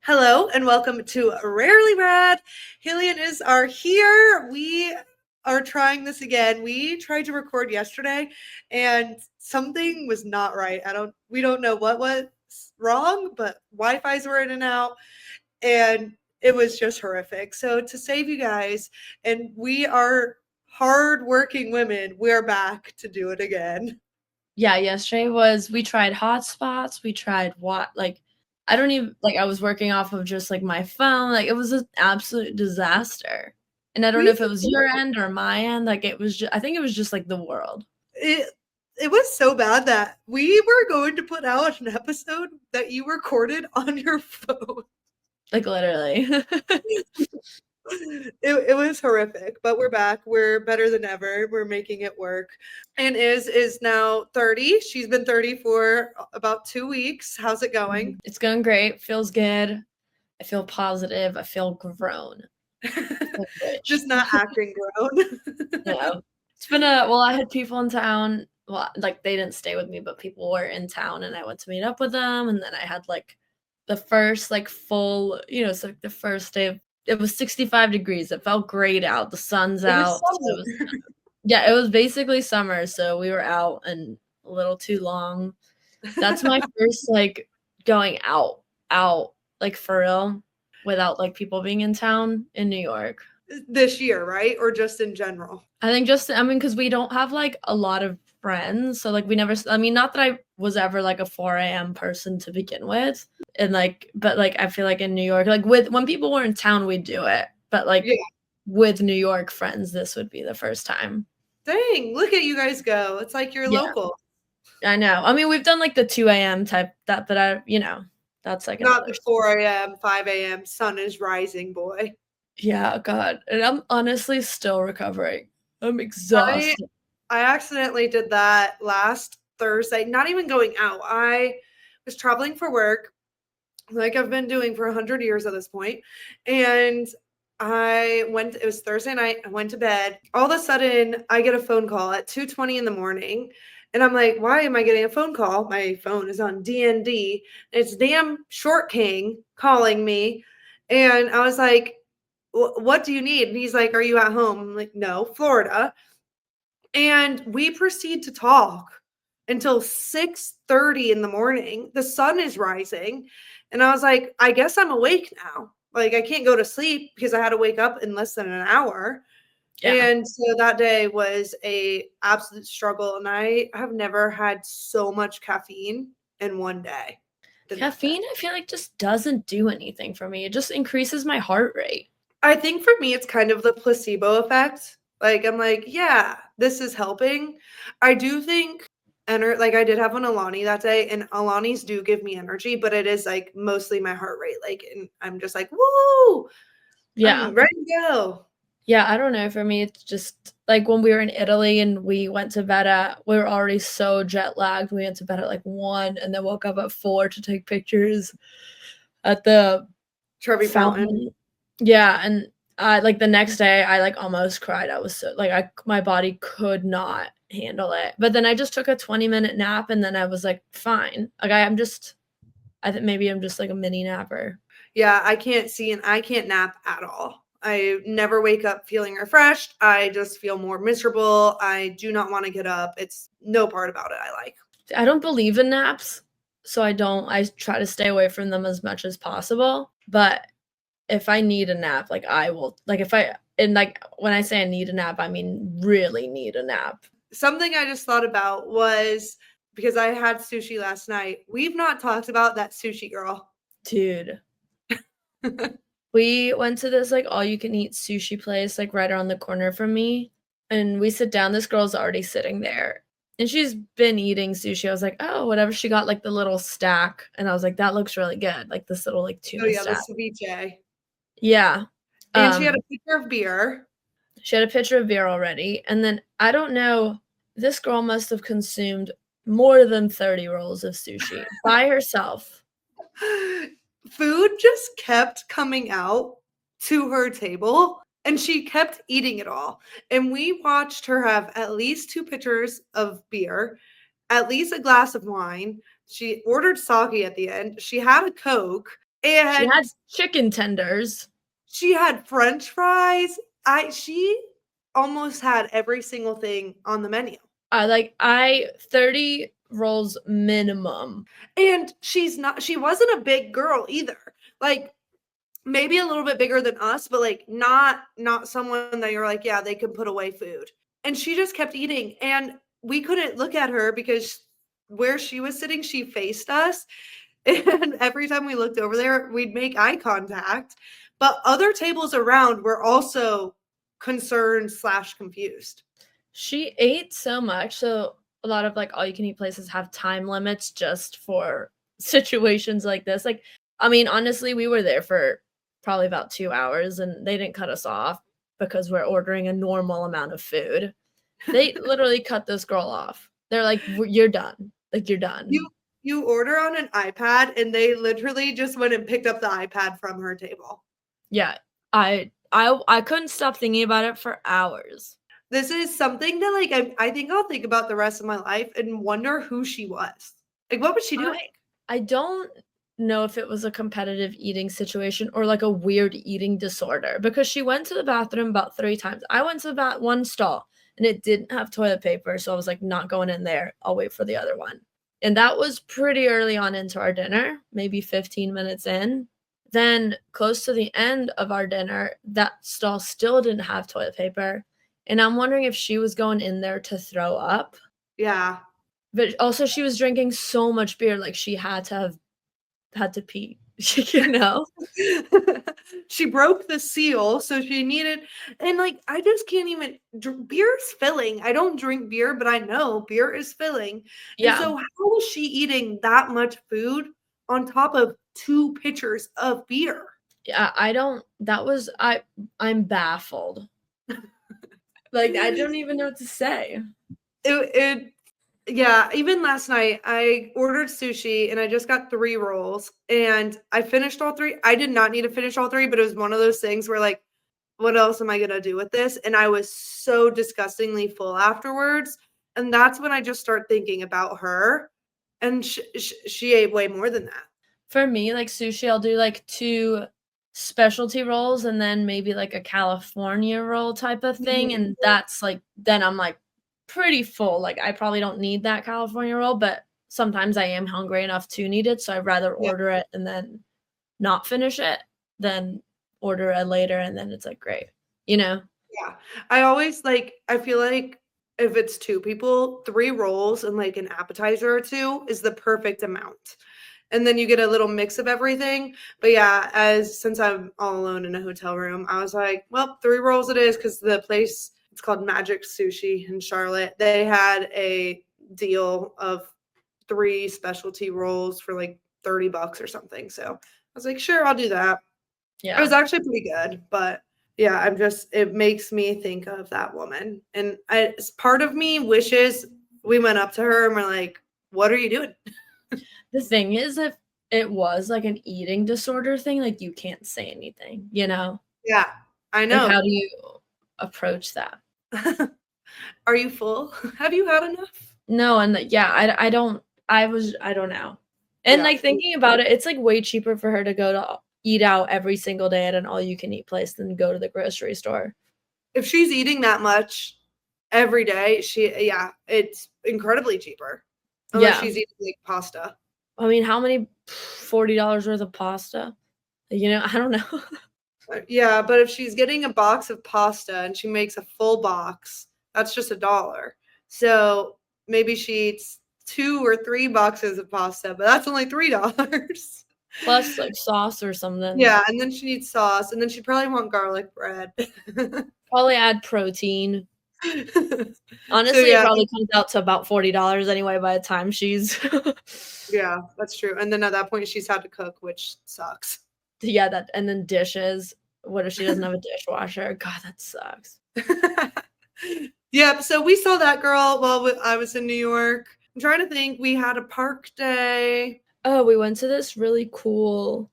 Hello and welcome to Rarely Rad. Haley and Iz are here. We are trying this again. We tried to record yesterday and something was not right. We don't know what was wrong, but Wi-Fi's were in and out and it was just horrific. So to save you guys, and we are hard-working women, we're back to do it again. Yeah, yesterday we tried hotspots, we tried I don't even I was working off of just my phone, it was an absolute disaster. And I don't know We if it was your end or my end, I think it was just the world. it was so bad that we were going to put out an episode that you recorded on your phone. Literally. It was horrific, but we're back. We're better than ever. We're making it work. And is now 30. She's been 30 for about 2 weeks. How's it going? It's going great, feels good. I feel positive, I feel grown. Just not acting grown. No. It's been I had people in town. Well, they didn't stay with me, but people were in town and I went to meet up with them. And then I had the first full, it's the first day it was 65 degrees. It felt great out. The sun's out. Yeah, it was basically summer. So we were out and a little too long. That's my first going out, for real, without people being in town in New York. This year, right? Or just in general? I think because we don't have a lot of friends. So we never, not that I was ever a 4 a.m. person to begin with. And but I feel in New York, when people were in town, we'd do it. But Yeah. With New York friends, this would be the first time. Dang, look at you guys go. It's like you're local. I know. We've done the 2 a.m. type that, but that's not the 4 a.m., 5 a.m. sun is rising, boy. Yeah, God. And I'm honestly still recovering. I'm exhausted. I accidentally did that last Thursday, not even going out. I was traveling for work, like I've been doing for 100 years at this point. And it was Thursday night. I went to bed. All of a sudden, I get a phone call at 2:20 in the morning. And I'm like, why am I getting a phone call? My phone is on DND. And it's damn Short King calling me. And I was like, what do you need? And he's like, are you at home? I'm like, no, Florida. And we proceed to talk until 6:30 in the morning. The sun is rising. And I was like, I guess I'm awake now. I can't go to sleep because I had to wake up in less than an hour. Yeah. And so that day was a absolute struggle. And I have never had so much caffeine in one day. Caffeine, I feel just doesn't do anything for me. It just increases my heart rate. I think for me, it's kind of the placebo effect. I'm like, yeah, this is helping. I do think, I did have an Alani that day, and Alanis do give me energy, but it is mostly my heart rate. And I'm just like, woo, yeah, I'm ready to go. Yeah, I don't know. For me, it's just when we were in Italy and we went to bed we were already so jet lagged. We went to bed at 1 and then woke up at 4 to take pictures at the Trevi Fountain. Yeah, and the next day I almost cried. I was so my body could not handle it. But then I just took a 20-minute nap and then I was fine. I think maybe I'm just a mini napper. Yeah, I can't see and I can't nap at all. I never wake up feeling refreshed. I just feel more miserable. I do not want to get up. It's no part about it I like. I don't believe in naps, so I try to stay away from them as much as possible. But if I need a nap, I will, when I say I need a nap, I mean really need a nap. Something I just thought about was, because I had sushi last night, we've not talked about that sushi girl. Dude. We went to this all you can eat sushi place right around the corner from me, and we sit down. This girl's already sitting there and she's been eating sushi. I was like, oh, whatever. She got the little stack and I was like, that looks really good, this little tuna stack. The ceviche. Yeah. And she had a picture of beer. She had a picture of beer already. And then I don't know, this girl must have consumed more than 30 rolls of sushi by herself. Food just kept coming out to her table and she kept eating it all. And we watched her have at least 2 pitchers of beer, at least a glass of wine. She ordered sake at the end. She had a Coke. She And had chicken tenders. she had french fries. She almost had every single thing on the menu. 30 rolls minimum. And she wasn't a big girl either. Like maybe a little bit bigger than us, but like not someone that you're like, yeah, they can put away food. And she just kept eating and we couldn't look at her because where she was sitting, she faced us. And every time we looked over there, we'd make eye contact. But other tables around were also concerned slash confused. She ate so much. So a lot of like all you can eat places have time limits just for situations like this. Like, I mean, honestly, we were there for probably about 2 hours and they didn't cut us off because we're ordering a normal amount of food. They literally cut this girl off. They're like, "You're done. Like, you're done." You you order on an iPad and they literally just went and picked up the iPad from her table. Yeah. I couldn't stop thinking about it for hours. This is something that like I think I'll think about the rest of my life and wonder who she was. Like what was she doing? I don't know if it was a competitive eating situation or like a weird eating disorder because she went to the bathroom about 3 times. I went to that one stall and it didn't have toilet paper, so I was like, not going in there. I'll wait for the other one. And that was pretty early on into our dinner, maybe 15 minutes in. Then close to the end of our dinner, that stall still didn't have toilet paper. And I'm wondering if she was going in there to throw up. Yeah. But also she was drinking so much beer, like she had to pee, you know? She broke the seal, so she needed and like I just can't even beer's filling. I don't drink beer, but I know beer is filling. And Yeah. so how was she eating that much food on top of 2 pitchers of beer? Yeah, I don't that was I'm baffled. Like, I don't even know what to say. It yeah, even last night I ordered sushi and I just got 3 rolls and I finished all 3. I did not need to finish all 3, but it was one of those things where like, what else am I gonna do with this? And I was so disgustingly full afterwards. And that's when I just start thinking about her. And she ate way more than that. For me, like, sushi, I'll do, like, 2 specialty rolls and then maybe, like, a California roll type of thing, Mhm. and that's, like then I'm, like, pretty full, like, I probably don't need that California roll, but sometimes I am hungry enough to need it, so I'd rather Yeah, order it and then not finish it than order it later and then it's, like, great, you know? yeah. I always like I feel like if it's 2 people, 3 rolls and like an appetizer or 2 is the perfect amount. And then you get a little mix of everything. But yeah, as since I'm all alone in a hotel room, I was like, well, 3 rolls it is because the place it's called Magic Sushi in Charlotte. They had a deal of 3 specialty rolls for like $30 or something. So I was like, sure, I'll do that. It was Yeah. actually pretty good, but yeah, I'm just it makes me think of that woman. And part of me wishes we went up to her and we're like, what are you doing? The thing is, if it was, like, an eating disorder thing, like, you can't say anything, you know? Yeah, I Like, how know. do you approach that? Are you full? Have you had enough? No, and, yeah, I don't know. And, Yeah. like, thinking about it, it's, like, way cheaper for her to go to eat out every single day at an all-you-can-eat place than go to the grocery store. If she's eating that much every day, yeah, it's incredibly cheaper. Unless Yeah. she's eating like pasta. I mean, how many $40 worth of pasta? You know, I don't know. Yeah, but if she's getting a box of pasta and she makes a full box, that's just $1. So maybe she eats 2 or 3 boxes of pasta, but that's only $3. Plus, like, sauce or something. Yeah, and then she needs sauce, and then she'd probably want garlic bread. Probably add protein. So, Honestly, it yeah, probably comes out to about $40 anyway by the time she's yeah, that's true, and then at that point, she's had to cook, which sucks. Yeah, that and then dishes. What if she doesn't have a dishwasher? God, that sucks. Yep, so we saw that girl while I was in New York. I'm trying to think, we had a park day. Oh, we went to this really cool,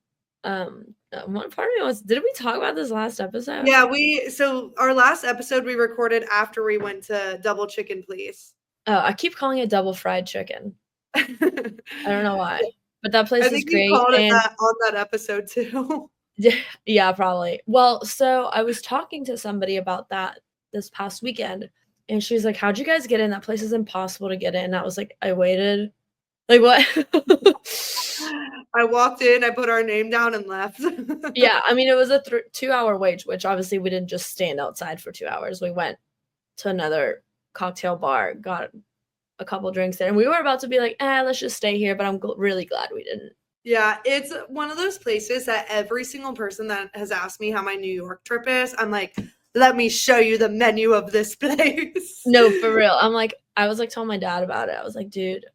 one part of me was did we talk about this last episode? Yeah, so our last episode we recorded after we went to Double Chicken Please. Oh, I keep calling it double fried chicken. I don't know why. But that place I is think you great, called it and that on that episode too. yeah, probably. Well, so I was talking to somebody about that this past weekend, and she was like, "How'd you guys get in? That place is impossible to get in." And I was like, "I waited." Like, what? I walked in, I put our name down and left. Yeah, I mean, it was a 2-hour wait, which obviously we didn't just stand outside for 2 hours. We went to another cocktail bar, got a couple drinks there, and we were about to be like, let's just stay here," but I'm really glad we didn't. Yeah, it's one of those places that every single person that has asked me how my New York trip is, I'm like, let me show you the menu of this place. No, for real. I was like telling my dad about it. I was like, "Dude,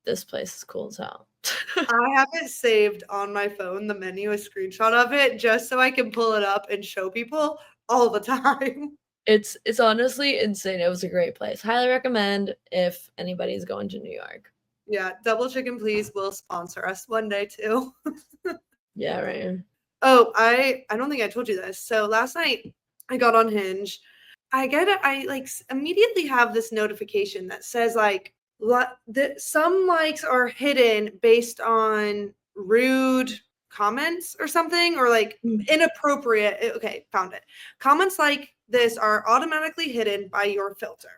this place is cool as hell." I have it saved on my phone, the menu, a screenshot of it, just so I can pull it up and show people all the time. It's honestly insane. It was a great place. Highly recommend if anybody's going to New York. Yeah, Double Chicken Please will sponsor us one day too. Yeah, right. Oh, I don't think I told you this. So last night I got on Hinge. I like immediately have this notification that says like some likes are hidden based on rude comments or something, or like Mm. inappropriate. Okay, found it. Comments like this are automatically hidden by your filter.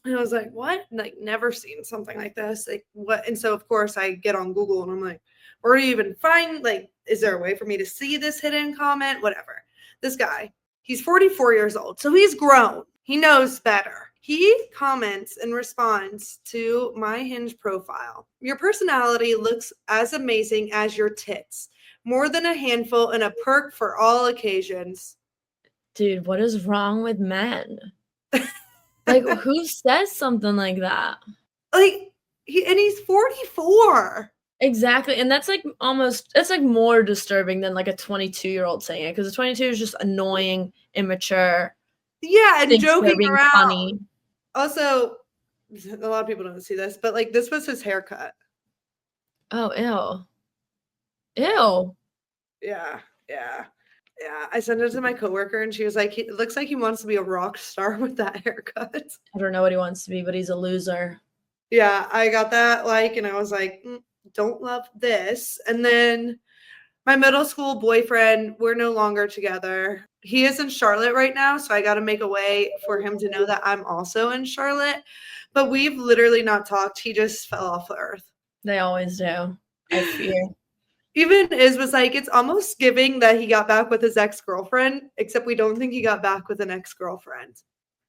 And I was like, what? Like, never seen something like this. Like, what? And so, of course, I get on Google and I'm like, where do you even find, like, is there a way for me to see this hidden comment? Whatever. This guy, he's 44 years old. So he's grown. He knows better. He comments and responds to my Hinge profile. Your personality looks as amazing as your tits. More than a handful and a perk for all occasions. Dude, what is wrong with men? Like, who says something like that? Like, he's 44. Exactly, and that's like more disturbing than like a 22-year-old saying it, because a 22 is just annoying, immature, Yeah, and thinks they're joking being around. funny. Also, a lot of people don't see this, but like this was his haircut. Oh, ew. Ew. Yeah, yeah, yeah. I sent it to my coworker, and she was like, "It looks like he wants to be a rock star with that haircut." I don't know what he wants to be, but he's a loser. Yeah, I got that like, and I was like, "Don't love this." And then my middle school boyfriend, we're no longer together. He is in Charlotte right now, so I got to make a way for him to know that I'm also in Charlotte. But we've literally not talked. He just fell off the earth. They always do. I fear. Even Iz was like, it's almost giving that he got back with his ex-girlfriend, except we don't think he got back with an ex-girlfriend.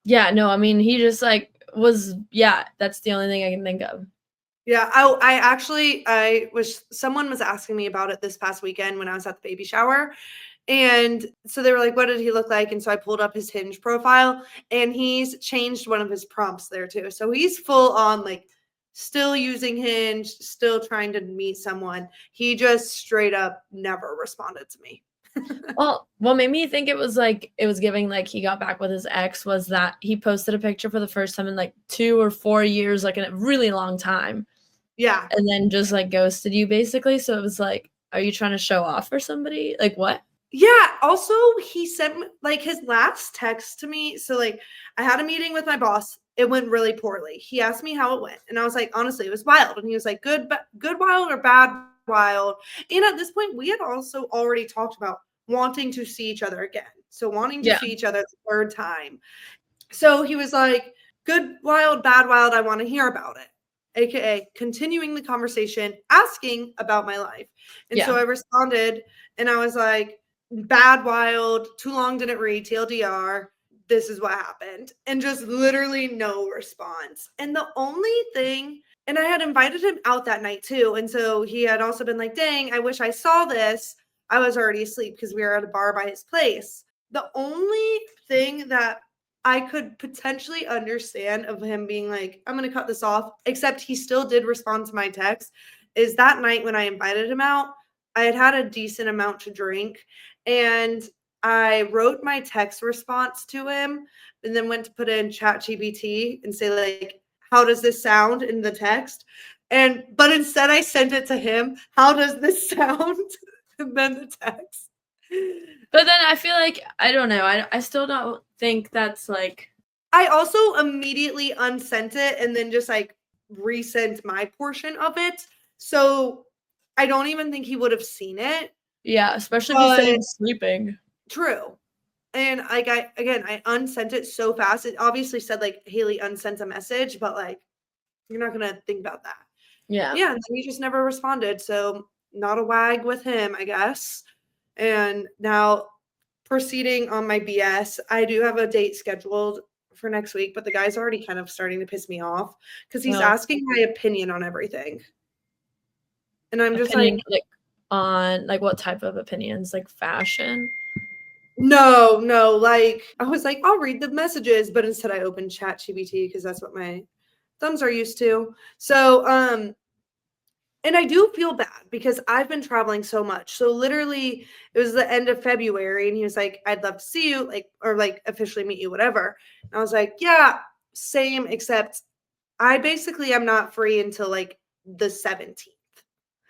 Yeah, no, I mean, he just, like, that's the only thing I can think of. Yeah, someone was asking me about it this past weekend when I was at the baby shower. And so they were like, what did he look like? And so I pulled up his Hinge profile, and he's changed one of his prompts there too. So he's full on like still using Hinge, still trying to meet someone. He just straight up never responded to me. Well, what made me think it was giving like he got back with his ex was that he posted a picture for the first time in like 2 or 4 years, like in a really long time, Yeah. and then just like ghosted you basically. So it was like, are you trying to show off for somebody? Like what? Yeah, also he sent like his last text to me. So like I had a meeting with my boss. It went really poorly. He asked me how it went, and I was like, honestly, it was wild. And he was like, good wild or bad wild. And at this point, we had also already talked about wanting to see each other again. So wanting to Yeah. see each other the third time. So he was like, good wild, bad wild, I want to hear about it. AKA continuing the conversation, asking about my life. And so Yeah. I responded and I was like, bad wild, too long didn't read, TLDR. This is what happened. And just literally no response. And the only thing, and I had invited him out that night too. And so he had also been like, dang, I wish I saw this. I was already asleep because we were at a bar by his place. The only thing that I could potentially understand of him being like, I'm going to cut this off, except he still did respond to my text, is that night when I invited him out, I had a decent amount to drink, and I wrote my text response to him and then went to put in ChatGPT and say like, how does this sound in the text? But instead I sent it to him. How does this sound? And then the text. But then I feel like, I don't know, I still don't think that's like. I also immediately unsent it and then just like resent my portion of it. So I don't even think he would have seen it. Yeah, especially if you said he But was sleeping. true. And like I unsent it so fast. It obviously said like Haley unsent a message, but like you're not gonna think about that. Yeah. Yeah, and then he just never responded. So not a wag with him, I guess. And now proceeding on my BS, I do have a date scheduled for next week, but the guy's already kind of starting to piss me off because he's Well, asking my opinion on everything. And I'm just opinion, like, like, on, like, what type of opinions? Like, fashion? no, no. Like, I was like, I'll read the messages, but instead I opened ChatGPT because that's what my thumbs are used to. So, and I do feel bad because I've been traveling so much. So literally it was the end of February and he was like, I'd love to see you, like, or like officially meet you, whatever. And I was like, yeah, same, except I basically am not free until like the 17th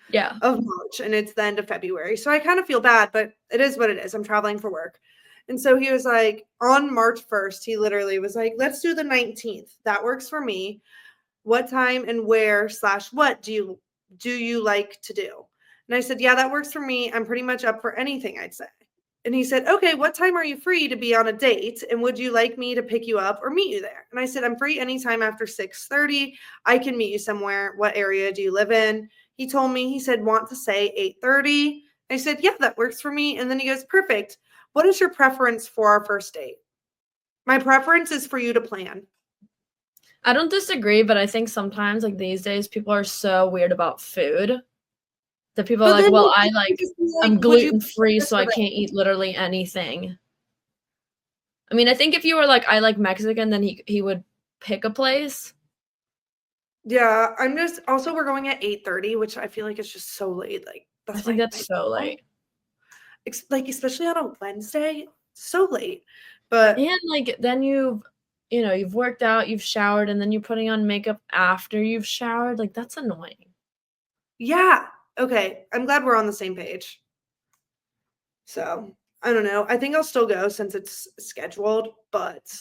Yeah. of March and it's the end of February. So I kind of feel bad, but it is what it is. I'm traveling for work. And so he was like, on March 1st, he literally was like, let's do the 19th. That works for me. What time and where / what do you like to do? And I said, yeah, that works for me. I'm pretty much up for anything, I'd say. And he said, okay, what time are you free to be on a date? And would you like me to pick you up or meet you there? And I said, I'm free anytime after 6:30. I can meet you somewhere. What area do you live in? He told me, he said, want to say 8:30. I said, yeah, that works for me. And then he goes, perfect. What is your preference for our first date? My preference is for you to plan. I don't disagree, but I think sometimes, like, these days, people are so weird about food that people are But like, then "Well, you I, could like, just be like, I'm would you gluten-free, this so or I that? can't eat literally anything." I mean, I think if you were like, "I like Mexican," then he would pick a place. Yeah, I'm just also we're going at 8:30, which I feel like it's just so late. Like I that's think my that's so late. like especially on a Wednesday, so late. But And, like, then you've worked out, you've showered, and then you're putting on makeup after you've showered, like, that's annoying. yeah, okay. I'm glad we're on the same page. So I don't know. I think I'll still go since it's scheduled, but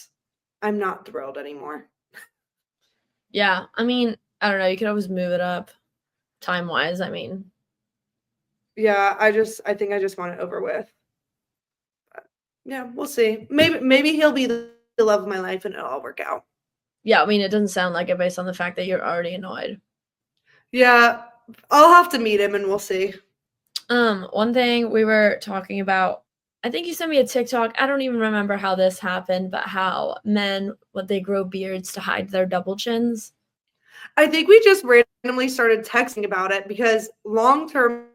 I'm not thrilled anymore. Yeah, I mean, I don't know, you could always move it up time-wise, I mean. Yeah, I think I just want it over with. But yeah, we'll see. Maybe he'll be the love of my life and it'll all work out. Yeah, I mean, it doesn't sound like it based on the fact that you're already annoyed. Yeah, I'll have to meet him and we'll see. One thing we were talking about, I think you sent me a TikTok. I don't even remember how this happened, but how men, when they grow beards to hide their double chins. I think we just randomly started texting about it because long-term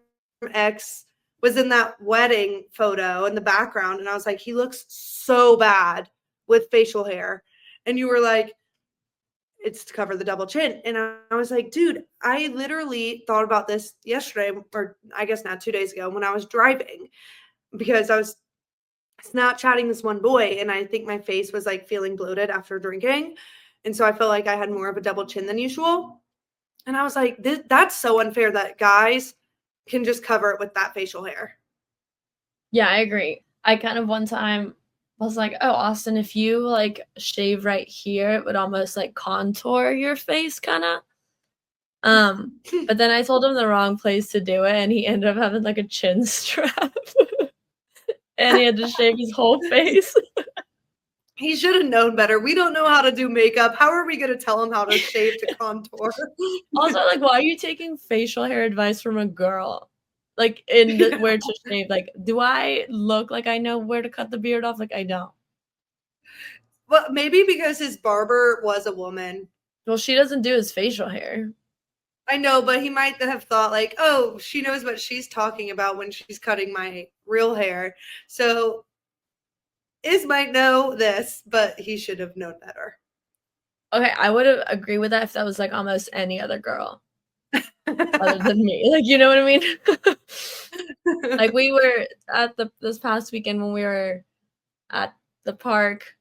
ex was in that wedding photo in the background and I was like, he looks so bad with facial hair. And you were like, it's to cover the double chin. And I was like, dude, I literally thought about this yesterday, or I guess not 2 days ago when I was driving because I was Snapchatting this one boy and I think my face was like feeling bloated after drinking. And so I felt like I had more of a double chin than usual. And I was like, that's so unfair that guys can just cover it with that facial hair. Yeah, I agree. I kind of one time was like, "Oh, Austin, if you, like, shave right here, it would almost, like, contour your face kinda." But then I told him the wrong place to do it, and he ended up having, like, a chin strap, and he had to shave his whole face. He should have known better. We don't know how to do makeup. How are we going to tell him how to shave to contour? Also, like, why are you taking facial hair advice from a girl? Like, in the where to shave, like, do I look like I know where to cut the beard off? Like, I don't. Well, maybe because his barber was a woman. Well, she doesn't do his facial hair. I know, but he might have thought like, "Oh, she knows what she's talking about when she's cutting my real hair." So Iz might know this, but he should have known better. Okay, I would've agree with that if that was, like, almost any other girl other than me, like, you know what I mean? Like, we were at this past weekend when we were at the park,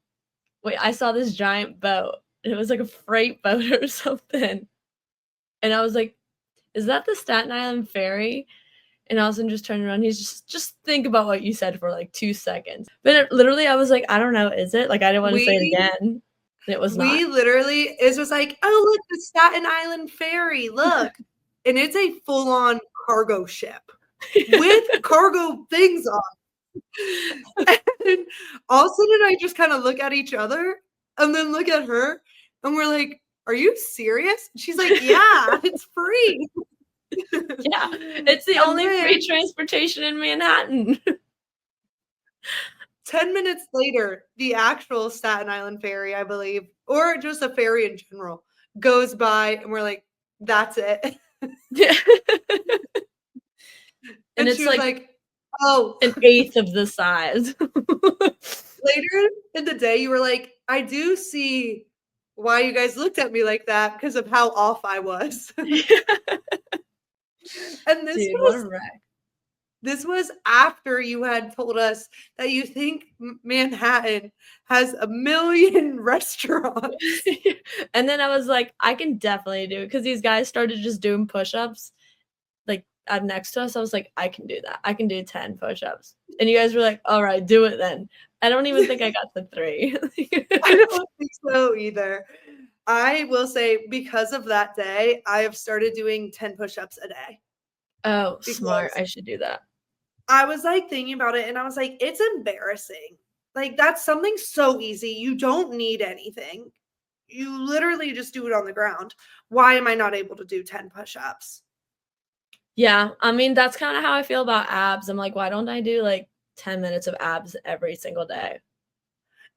wait, I saw this giant boat, it was like a freight boat or something, and I was like, "Is that the Staten Island Ferry?" And Allison just turned around, he's just think about what you said for, like, 2 seconds. But it literally, I was like, "I don't know, is it?" Like, I didn't wanna say it we again, and it was not. we literally Iz was like, "Oh, look, the Staten Island Ferry. Look." and it's a full-on cargo ship with cargo things on. And all of a sudden, I just kind of look at each other and then look at her, and we're like, "Are you serious?" She's like, "Yeah, it's free." Yeah, it's the And only then free transportation in Manhattan. 10 minutes later, the actual Staten Island ferry, I believe, or just a ferry in general, goes by, and we're like, "That's it." Yeah. And And she it's was like like, "Oh." an eighth of the size. Later in the day, you were like, "I do see why you guys looked at me like that because of how off I was." And Dude, what a wreck. this was after you had told us that you think Manhattan has a million restaurants. And then I was like, I can definitely do it because these guys started just doing push-ups like next to us. I was like, I can do that. I can do 10 push-ups. And you guys were like, all right, do it then. I don't even think I got the 3. I don't think so either. I will say because of that day, I have started doing 10 push-ups a day Oh, smart. because I should do that. I was like thinking about it and I was like, it's embarrassing. Like that's something so easy. You don't need anything. You literally just do it on the ground. Why am I not able to do 10 push-ups? Yeah, I mean, that's kind of how I feel about abs. I'm like, why don't I do like 10 minutes of abs every single day?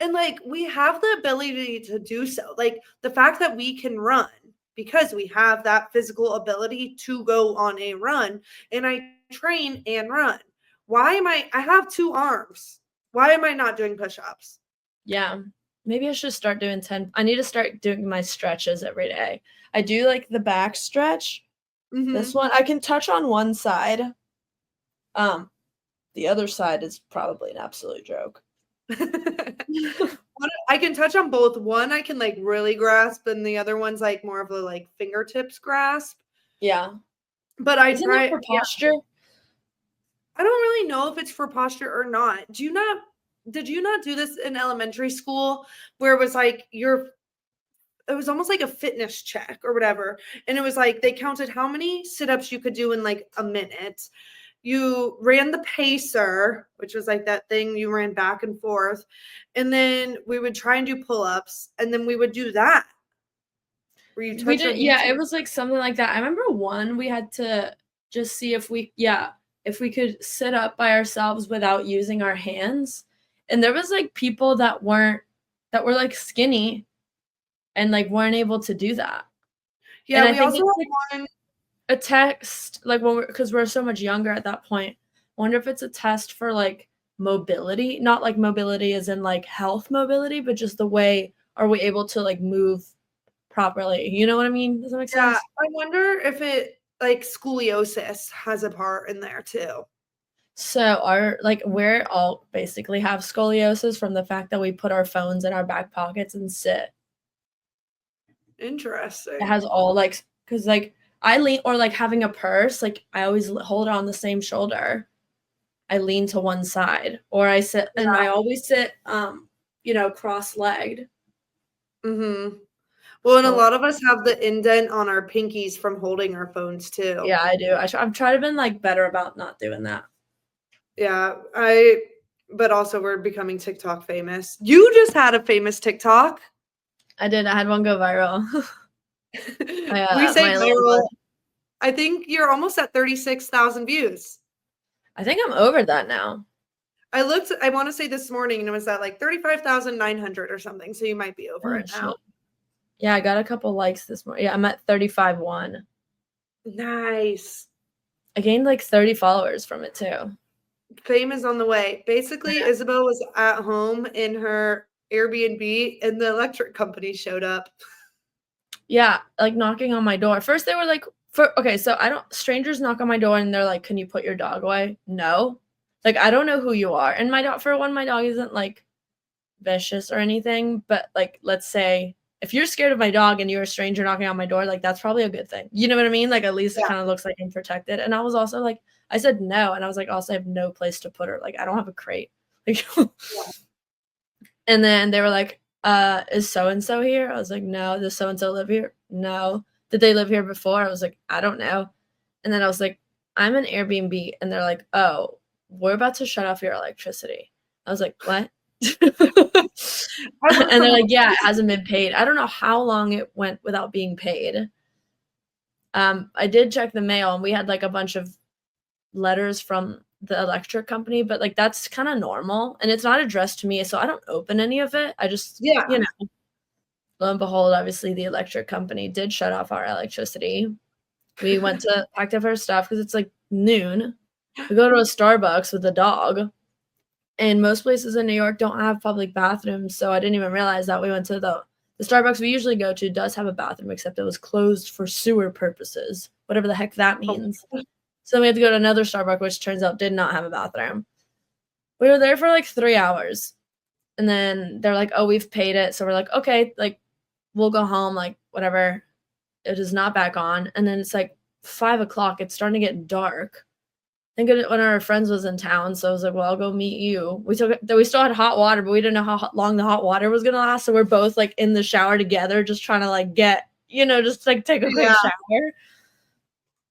And like we have the ability to do so. Like the fact that we can run because we have that physical ability to go on a run and I train and run. Why am I have 2 arms. Why am I not doing push-ups? Yeah. Maybe I should start doing 10. I need to start doing my stretches every day. I do like the back stretch. This Mhm. one, I can touch on one side. Um, the other side is probably an absolute joke. I can touch on both. One I can like really grasp, and the other one's like more of a like fingertips grasp. Yeah. But I Isn't that try, for yeah. posture? I don't really know if it's for posture or not. Did you not do this in elementary school where it was like it was almost like a fitness check or whatever. And it was like they counted how many sit-ups you could do in like a minute. You ran the pacer, which was like that thing you ran back and forth. And then we would try and do pull-ups, and then we would do that where you We touch your did, knees. yeah, it was like something like that. I remember one we had to just see if if we could sit up by ourselves without using our hands. And there was like people that were like skinny and like weren't able to do that. And Yeah, I we think also it's like had one. a test, like when because we're so much younger at that point. Wonder if it's a test for like mobility, not like mobility as in like health mobility, but just the way are we able to like move properly? You know what I mean? Does that make Yeah, sense? I wonder if it like scoliosis has a part in there too. So our like we're all basically have scoliosis from the fact that we put our phones in our back pockets and sit. It Interesting. has all like because like I lean or like having a purse, like I always hold it on the same shoulder. I lean to one side or I sit and I Yeah. always sit cross-legged. Mhm. Well, and a So lot of us have the indent on our pinkies from holding our phones too. yeah, I do. I've tried to been like better about not doing that. Yeah, but also we're becoming TikTok famous. You just had a famous TikTok. I did. I had one go viral. We say My little viral. bud. I think you're almost at 36,000 views. I think I'm over that now. I want to say this morning and it was at like 35,900 or something. So you might be over Oh it shit. now. Yeah, I got a couple likes this morning. Yeah, I'm at 35.1. Nice. I gained like 30 followers from it too. Fame is on the way. Basically, Yeah. Isabel was at home in her Airbnb and the electric company showed up. Yeah, like knocking on my door. First they were like okay, so I don't strangers knock on my door and they're like, "Can you put your dog away?" No. Like I don't know who you are. And my dog for one my dog isn't like vicious or anything, but like let's say if you're scared of my dog and you're a stranger knocking on my door, like that's probably a good thing. You know what I mean? Like at least it Yeah. kind of looks like I'm protected. And I was also like I said no and I was like also I have no place to put her. Like I don't have a crate. Like Yeah. and then they were like, is so and so here? I was like, no. Does so and so live here? No. did they live here before? I was like, I don't know. And then I was like, I'm an Airbnb. And they're like, oh, we're about to shut off your electricity. I was like, what? I work And from they're home. like, yeah, it hasn't been paid. I don't know how long it went without being paid. I did check the mail, and we had like a bunch of letters from the electric company, but like that's kind of normal, and it's not addressed to me, so I don't open any of it. I just, Yeah. lo and behold, obviously the electric company did shut off our electricity. We went to packed up our stuff because it's like noon. We go to a Starbucks with a dog, and most places in New York don't have public bathrooms, so I didn't even realize that. We went to the Starbucks we usually go to does have a bathroom, except it was closed for sewer purposes, whatever the heck that Oh, means. So we had to go to another Starbucks, which turns out did not have a bathroom. We were there for like 3 hours, and then they're like, "Oh, we've paid it." So we're like, "Okay, like we'll go home, like whatever." It is not back on, and then it's like 5 o'clock. It's starting to get dark. I think one of our friends was in town, so I was like, "Well, I'll go meet you." We still had hot water, but we didn't know how long the hot water was gonna last. So we're both like in the shower together, just trying to like get, just like take a quick yeah. shower.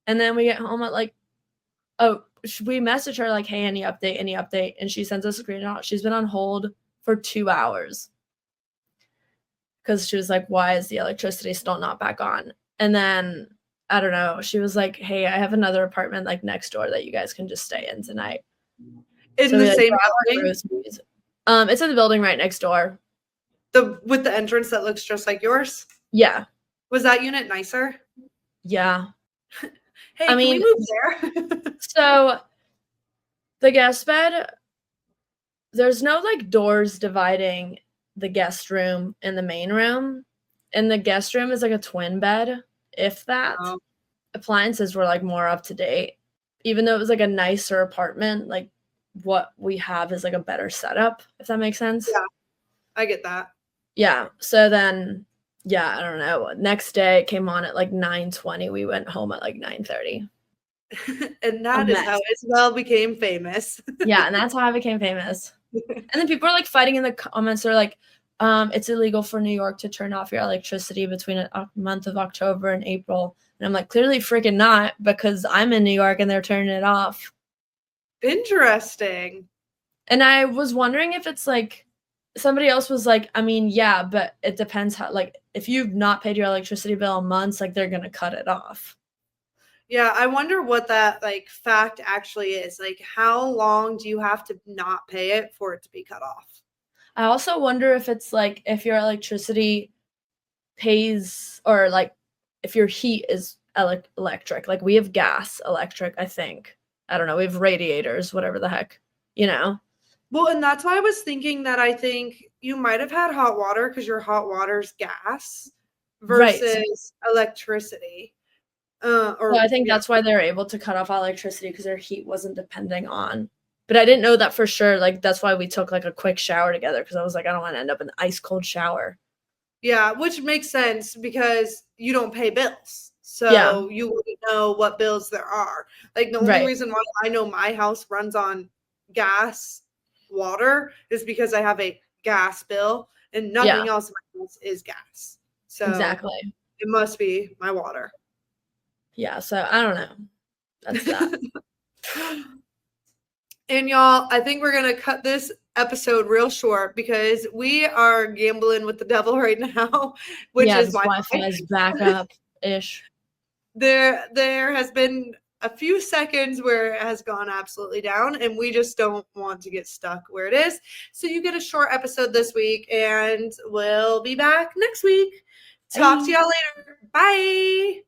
And then we get home at like, oh, we message her like, "Hey, any update? Any update?" And she sends us a screenshot. She's been on hold for 2 hours because she was like, "Why is the electricity still not back on?" And then I don't know. She was like, "Hey, I have another apartment like next door that you guys can just stay in tonight." In So the we like same brought our building, groceries. It's in the building right next door. with the entrance that looks just like yours. Yeah. Was that unit nicer? Yeah. Hey, I can we mean, move there? so the guest bed, there's no like doors dividing the guest room and the main room. And the guest room is like a twin bed, if that. Oh, Appliances were like more up to date. Even though it was like a nicer apartment, like what we have is like a better setup, if that makes sense. yeah, I get that. Yeah. So then, yeah, I don't know. Next day it came on at like 9:20. We went home at like 9:30. And A that is how mess. Isabel became famous. Yeah, and that's how I became famous. And then people are like fighting in the comments. They're like, it's illegal for New York to turn off your electricity between a month of October and April. And I'm like, clearly freaking not, because I'm in New York and they're turning it off. Interesting. And I was wondering if it's like somebody else was like, I mean, yeah, but it depends how, like, if you've not paid your electricity bill in months, like they're gonna cut it off. Yeah, I wonder what that like fact actually is. Like, how long do you have to not pay it for it to be cut off? I also wonder if it's like if your electricity pays, or like if your heat is electric. Like we have gas electric, I think. I don't know. We have radiators, whatever the heck, you know. Well, and that's why I was thinking that I think you might have had hot water because your hot water's gas Right. versus electricity. So Or I think yeah, that's why they're able to cut off electricity, because their heat wasn't depending on. But I didn't know that for sure. Like that's why we took like a quick shower together, because I was like, I don't want to end up in an ice cold shower. yeah, which makes sense because you don't pay bills. Yeah. So you wouldn't know what bills there are. Like the only Right. reason why I know my house runs on gas water is because I have a gas bill and Yeah. nothing else in my house is gas. So Exactly. it must be my water. Yeah. So I don't know. That's that. And y'all, I think we're going to cut this episode real short because we are gambling with the devil right now, which Yeah. is This Wi-Fi Wi-Fi. is back up ish. There has been a few seconds where it has gone absolutely down, and we just don't want to get stuck where it is. So you get a short episode this week, and we'll be back next week. Talk to y'all later. Bye.